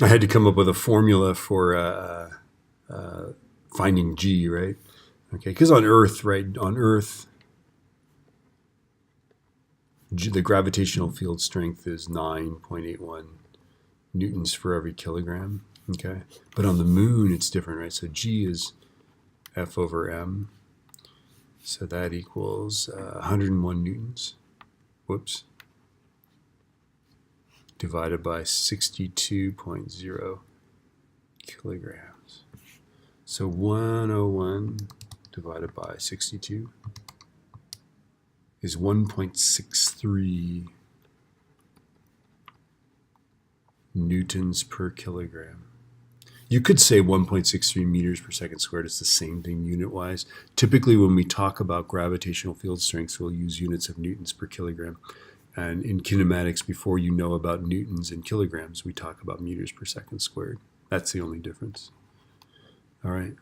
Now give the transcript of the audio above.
I had to come up with a formula for finding G, right? Okay, because on Earth, right, on Earth, the gravitational field strength is 9.81 newtons for every kilogram. Okay, but on the moon, it's different, right? So G is F over M. So that equals 101 newtons. Whoops. Divided by 62.0 kilograms. So 101 divided by 62 is 1.63 newtons per kilogram. You could say 1.63 meters per second squared. It's the same thing unit-wise. Typically, when we talk about gravitational field strengths, we'll use units of newtons per kilogram. And in kinematics, before you know about newtons and kilograms, we talk about meters per second squared. That's the only difference. All right.